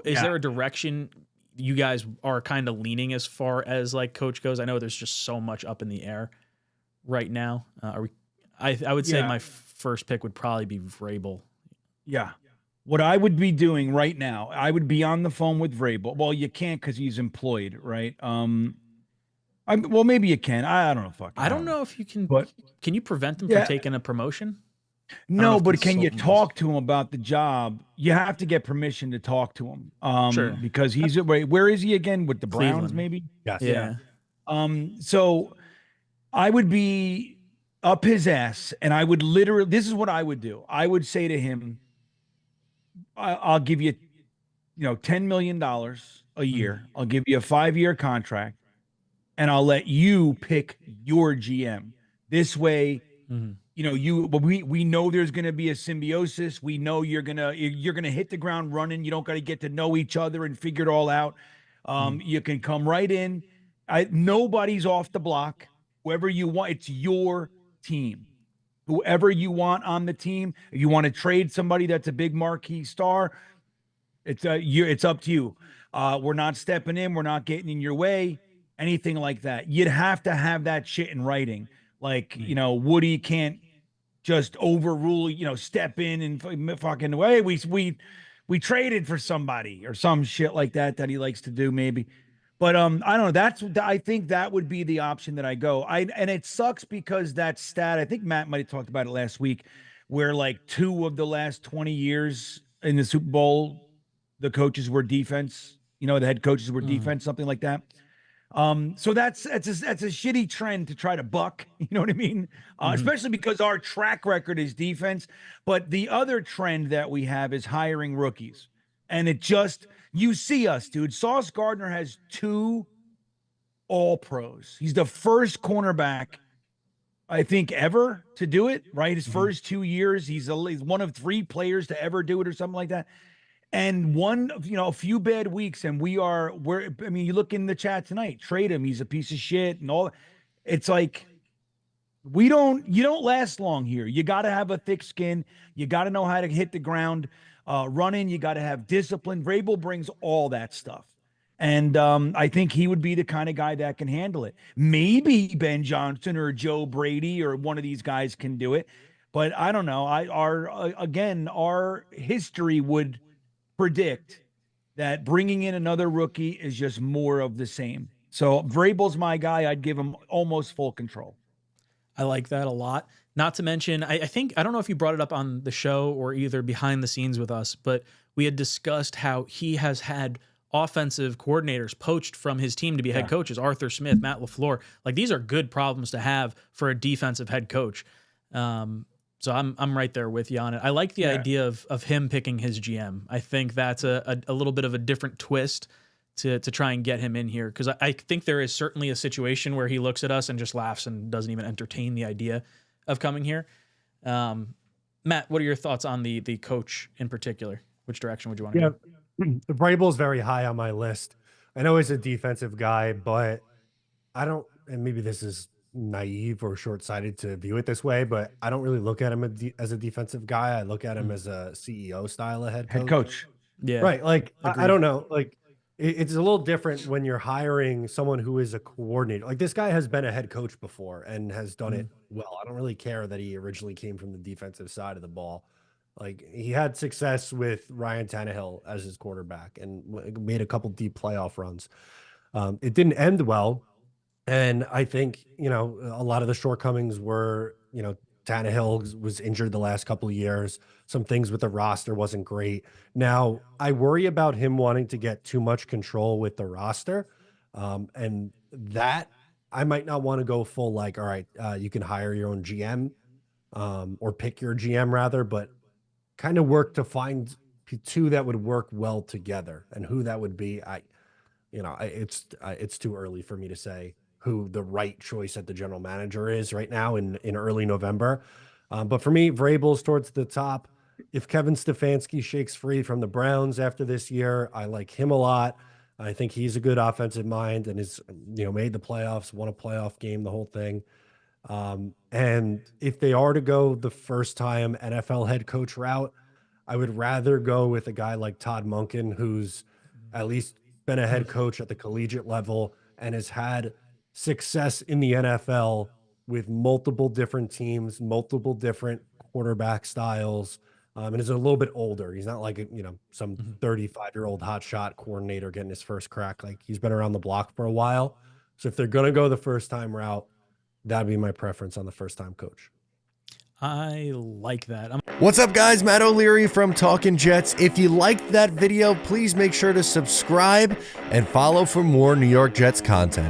there a direction you guys are kind of leaning as far as like coach goes? I know there's just so much up in the air right now. I would say my first pick would probably be Vrabel. Yeah. What I would be doing right now, I would be on the phone with Vrabel. Well, you can't because he's employed, right? Well, maybe you can. I don't know. I don't know if you can. But can you prevent them from taking a promotion? No, but can you talk to him about the job? You have to get permission to talk to him. Sure. Because where is he again? With the Browns, Cleveland. maybe? Yes. Yeah. So I would be up his ass, and I would literally, this is what I would do. I would say to him, I'll give you, $10 million a year. I'll give you a 5-year contract, and I'll let you pick your GM. This way, we know there's going to be a symbiosis. We know you're going to hit the ground running. You don't got to get to know each other and figure it all out. You can come right in. Nobody's off the block. Whoever you want, it's your team. Whoever you want on the team. If you want to trade somebody that's a big marquee star, it's up to you. We're not stepping in. We're not getting in your way. Anything like that. You'd have to have that shit in writing. Like, Woody can't just overrule, step in and fucking way. We traded for somebody or some shit like that he likes to do maybe. But I don't know. I think that would be the option that I go. And it sucks because that stat, I think Matt might have talked about it last week, where like 2 of the last 20 years in the Super Bowl, the coaches were defense. The head coaches were defense, something like that. So that's a shitty trend to try to buck. You know what I mean? Especially because our track record is defense. But the other trend that we have is hiring rookies. And you see us, dude. Sauce Gardner has 2 All-Pros. He's the first cornerback, I think, ever to do it, right? His first 2 years, he's one of 3 players to ever do it or something like that. And a few bad weeks, and you look in the chat tonight, trade him. He's a piece of shit and all. It's like, you don't last long here. You got to have a thick skin. You got to know how to hit the ground running. You got to have discipline. Vrabel brings all that stuff. And I think he would be the kind of guy that can handle it. Maybe Ben Johnson or Joe Brady or one of these guys can do it. But I don't know. Our history would predict that bringing in another rookie is just more of the same. So Vrabel's my guy. I'd give him almost full control. I like that a lot. Not to mention, I think, I don't know if you brought it up on the show or either behind the scenes with us, but we had discussed how he has had offensive coordinators poached from his team to be head coaches. Arthur Smith, Matt LaFleur. Like, these are good problems to have for a defensive head coach. So I'm right there with you on it. I like the idea of him picking his GM. I think that's a little bit of a different twist to try and get him in here, because I think there is certainly a situation where he looks at us and just laughs and doesn't even entertain the idea of coming here. Matt, what are your thoughts on the coach in particular? Which direction would you want to go? Vrabel's very high on my list. I know he's a defensive guy, but and maybe this is naive or short-sighted to view it this way, but I don't really look at him as a defensive guy. I look at him as a CEO style of head coach. Yeah. Right. Like, I don't know. Like, it's a little different when you're hiring someone who is a coordinator. Like, this guy has been a head coach before and has done it well. I don't really care that he originally came from the defensive side of the ball. Like, he had success with Ryan Tannehill as his quarterback and made a couple deep playoff runs. It didn't end well. And I think, a lot of the shortcomings were, Tannehill was injured the last couple of years. Some things with the roster wasn't great. Now, I worry about him wanting to get too much control with the roster. And that I might not want to go full, like, all right, you can hire your own GM or pick your GM rather, but kind of work to find 2 that would work well together. And who that would be, it's too early for me to say who the right choice at the general manager is right now in early November. But for me, Vrabel's towards the top. If Kevin Stefanski shakes free from the Browns after this year, I like him a lot. I think he's a good offensive mind and is, made the playoffs, won a playoff game, the whole thing. And if they are to go the first time NFL head coach route, I would rather go with a guy like Todd Monken, who's at least been a head coach at the collegiate level and has had success in the NFL with multiple different teams, multiple different quarterback styles, and is a little bit older. He's not like some 35-year-old hotshot coordinator getting his first crack. Like, he's been around the block for a while. So if they're gonna go the first time route, that'd be my preference on the first time coach. I like that. What's up, guys? Matt O'Leary from Talkin' Jets. If you liked that video, please make sure to subscribe and follow for more New York Jets content.